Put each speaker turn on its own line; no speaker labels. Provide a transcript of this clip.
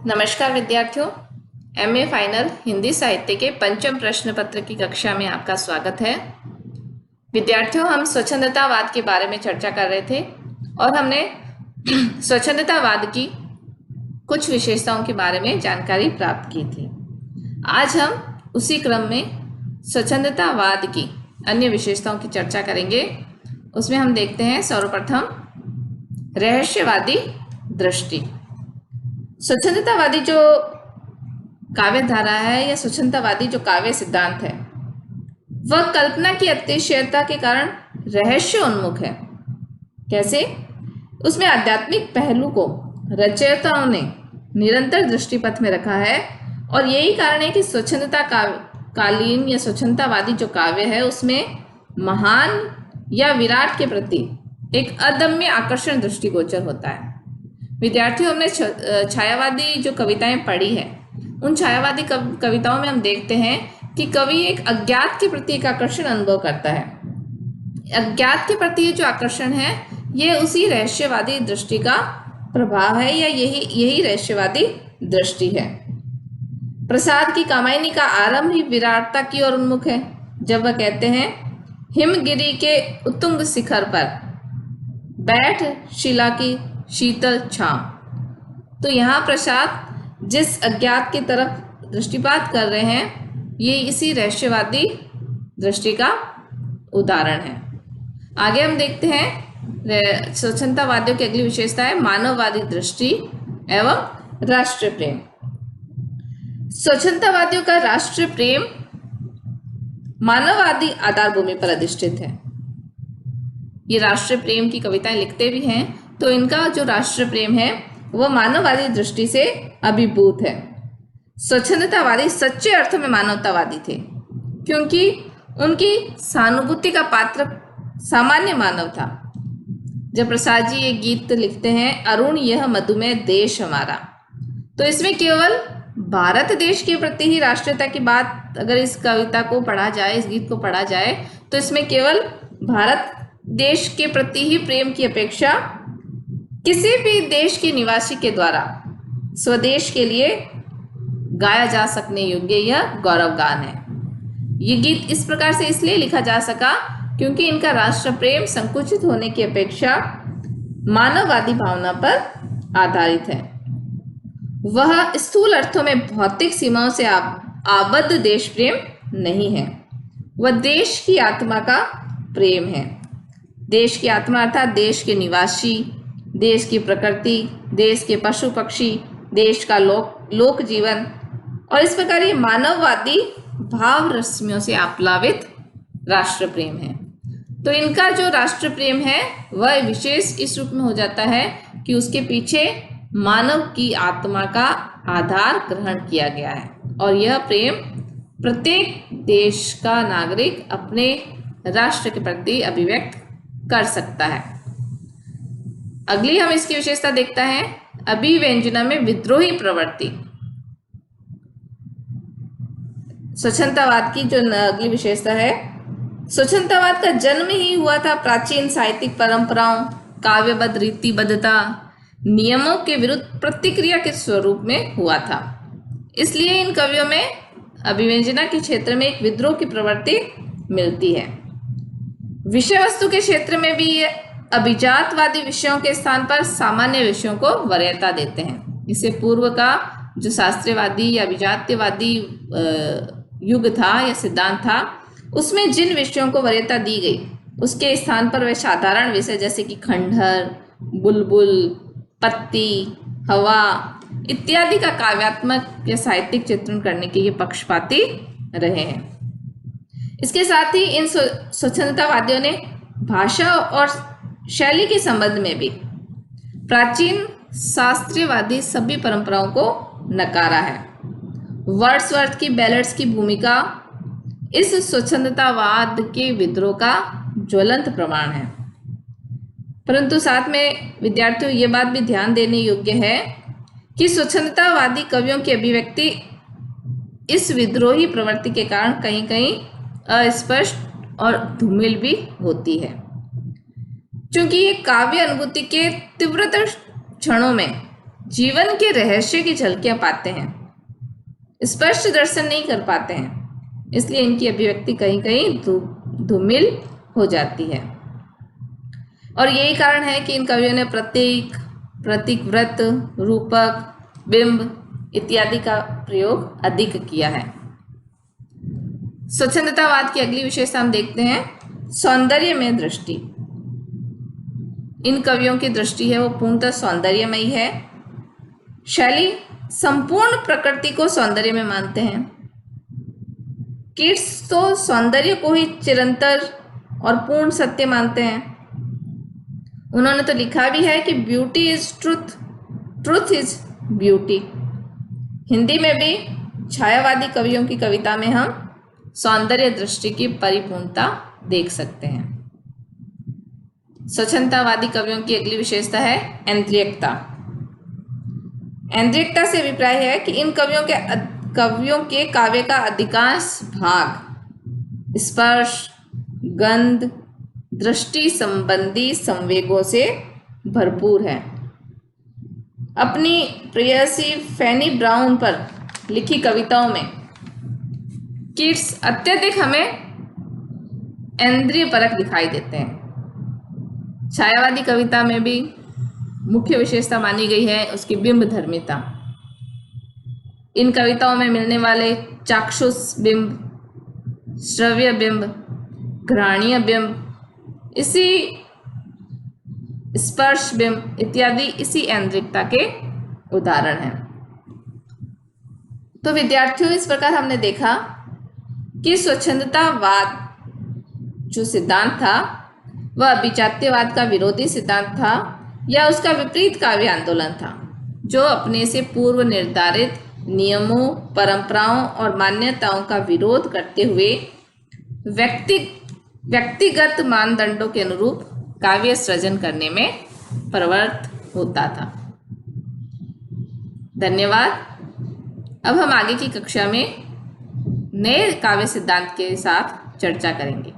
नमस्कार विद्यार्थियों, MA final Hindi साहित्य के पंचम प्रश्न पत्र की कक्षा में आपका स्वागत है। विद्यार्थियों, हम स्वच्छंदतावाद के बारे में चर्चा कर रहे थे और हमने स्वच्छंदतावाद की कुछ विशेषताओं के बारे में जानकारी प्राप्त की थी। आज हम उसी क्रम में स्वच्छंदतावाद की अन्य विशेषताओं की चर्चा करेंगे। उसमें हम देखते हैं सर्वप्रथम रहस्यवादी दृष्टि। स्वच्छंदतावादी जो काव्य धारा है या स्वच्छंदतावादी जो काव्य सिद्धांत है वह कल्पना की अतिशयता के कारण रहस्य उन्मुख है। कैसे? उसमें आध्यात्मिक पहलू को रचयिताओं ने निरंतर दृष्टिपथ में रखा है और यही कारण है कि स्वच्छंदता कालीन या स्वच्छंदतावादी जो काव्य है उसमें महान या विराट के प्रति एक अदम्य आकर्षण दृष्टिगोचर होता है। विद्यार्थियों, हमने छायावादी जो कविताएं पढ़ी है उन छायावादी कविताओं में हम देखते हैं कि कवि एक अज्ञात के प्रति एक आकर्षण अनुभव करता है। अज्ञात के प्रति ये जो आकर्षण है ये उसी रहस्यवादी दृष्टि का प्रभाव है या यही रहस्यवादी दृष्टि है। प्रसाद की कामायनी का आरंभ ही विराटता की ओर उन्मुख है जब वह कहते हैं, हिमगिरी के उत्तुंग शिखर पर बैठ शिला की शीतल छांव। तो यहाँ प्रसाद जिस अज्ञात की तरफ दृष्टिपात कर रहे हैं ये इसी रहस्यवादी दृष्टि का उदाहरण है। आगे हम देखते हैं स्वच्छंदतावादियों की अगली विशेषता है मानववादी दृष्टि एवं राष्ट्र प्रेम। स्वच्छंदतावादियों का राष्ट्र प्रेम मानववादी आधार भूमि पर अधिष्ठित है। ये राष्ट्र प्रेम की कविताएं लिखते भी हैं तो इनका जो राष्ट्र प्रेम है वह मानववादी दृष्टि से अभिभूत है। स्वच्छंदतावादी सच्चे अर्थों में मानवतावादी थे क्योंकि उनकी सहानुभूति का पात्र सामान्य मानव था। जब प्रसाद जी एक गीत लिखते हैं, अरुण यह मधुमेह देश हमारा, तो इसमें केवल भारत देश के प्रति ही राष्ट्रीयता की बात अगर इस कविता को पढ़ा जाए, इस गीत को पढ़ा जाए तो इसमें केवल भारत देश के प्रति ही प्रेम की अपेक्षा किसी भी देश के निवासी के द्वारा स्वदेश के लिए गाया जा सकने योग्य यह गौरव गान है। ये गीत इस प्रकार से इसलिए लिखा जा सका क्योंकि इनका राष्ट्र प्रेम संकुचित होने की अपेक्षा मानववादी भावना पर आधारित है। वह स्थूल अर्थों में भौतिक सीमाओं से आबद्ध देश प्रेम नहीं है, वह देश की आत्मा का प्रेम है। देश की आत्मा अर्थात देश के निवासी, देश की प्रकृति, देश के पशु पक्षी, देश का लोक जीवन और इस प्रकार ये मानववादी भाव रश्मियों से आप्लावित राष्ट्र प्रेम है। तो इनका जो राष्ट्र प्रेम है वह विशेष इस रूप में हो जाता है कि उसके पीछे मानव की आत्मा का आधार ग्रहण किया गया है और यह प्रेम प्रत्येक देश का नागरिक अपने राष्ट्र के प्रति अभिव्यक्त कर सकता है। अगली हम इसकी विशेषता देखता है अभिव्यंजना में विद्रोही प्रवृत्ति। स्वच्छंदतावाद की जो अगली विशेषता है, स्वच्छंदतावाद का जन्म ही हुआ था प्राचीन साहित्यिक परंपराओं, काव्यबद्ध रीतिबद्धता, नियमों के विरुद्ध प्रतिक्रिया के स्वरूप में हुआ था। इसलिए इन कवियों में अभिव्यंजना के क्षेत्र में एक विद्रोह की प्रवृत्ति मिलती है। विषय वस्तु के क्षेत्र में भी अभिजातवादी विषयों के स्थान पर सामान्य विषयों को वरीयता देते हैं। इससे पूर्व का जो शास्त्रीयवादी या अभिजात्यवादी युग था या सिद्धांत था उसमें जिन विषयों को वरीयता दी गई उसके स्थान पर वे साधारण विषय जैसे कि खंडहर, बुलबुल, पत्ती, हवा इत्यादि का काव्यात्मक या साहित्यिक चित्रण करने के ये पक्षपाती रहे हैं। इसके साथ ही इन स्वच्छंदतावादियों ने भाषा और शैली के संबंध में भी प्राचीन शास्त्रीयवादी सभी परंपराओं को नकारा है। वर्ड्सवर्थ की बैलेट्स की भूमिका इस स्वच्छंदतावाद के विद्रोह का ज्वलंत प्रमाण है। परंतु साथ में विद्यार्थियों ये बात भी ध्यान देने योग्य है कि स्वच्छंदतावादी कवियों की अभिव्यक्ति इस विद्रोही प्रवृत्ति के कारण कहीं कहीं अस्पष्ट और धूमिल भी होती है। क्योंकि ये काव्य अनुभूति के तीव्रतर क्षणों में जीवन के रहस्य की झलकियां पाते हैं, स्पष्ट दर्शन नहीं कर पाते हैं, इसलिए इनकी अभिव्यक्ति कहीं कहीं धूमिल हो जाती है। और यही कारण है कि इन कवियों ने प्रतीक, प्रतीकव्रत, रूपक, बिंब इत्यादि का प्रयोग अधिक किया है। स्वच्छंदतावाद की अगली विशेषता हम देखते हैं, सौंदर्य में दृष्टि। इन कवियों की दृष्टि है वो पूर्णतः सौंदर्यमयी है। शैली संपूर्ण प्रकृति को सौंदर्य में मानते हैं। किट्स तो सौंदर्य को ही चिरंतर और पूर्ण सत्य मानते हैं। उन्होंने तो लिखा भी है कि beauty is truth, truth is beauty. Hindi में भी छायावादी कवियों की कविता में हम सौंदर्य दृष्टि की परिपूर्णता देख सकते हैं। स्वच्छंदतावादी कवियों की अगली विशेषता है ऐन्द्रियकता। ऐन्द्रियकता से अभिप्राय है कि इन कवियों के काव्य का अधिकांश भाग स्पर्श, गंध, दृष्टि संबंधी संवेगों से भरपूर है। अपनी प्रेयसी फैनी ब्राउन पर लिखी कविताओं में किट्स अत्यधिक हमें इंद्रियपरक दिखाई देते हैं। छायावादी कविता में भी मुख्य विशेषता मानी गई है उसकी बिंब धर्मिता। इन कविताओं में मिलने वाले चाक्षुष बिंब, श्रव्य बिंब, घ्राणीय बिंब, इसी स्पर्श बिंब इत्यादि इसी ऐन्द्रिकता के उदाहरण हैं। तो विद्यार्थियों, इस प्रकार हमने देखा कि स्वच्छंदतावाद जो सिद्धांत था वह अभिजात्यवाद का विरोधी सिद्धांत था या उसका विपरीत काव्य आंदोलन था, जो अपने से पूर्व निर्धारित नियमों, परंपराओं और मान्यताओं का विरोध करते हुए व्यक्तिगत मानदंडों के अनुरूप काव्य सृजन करने में प्रवृत्त होता था। धन्यवाद। अब हम आगे की कक्षा में नए काव्य सिद्धांत के साथ चर्चा करेंगे।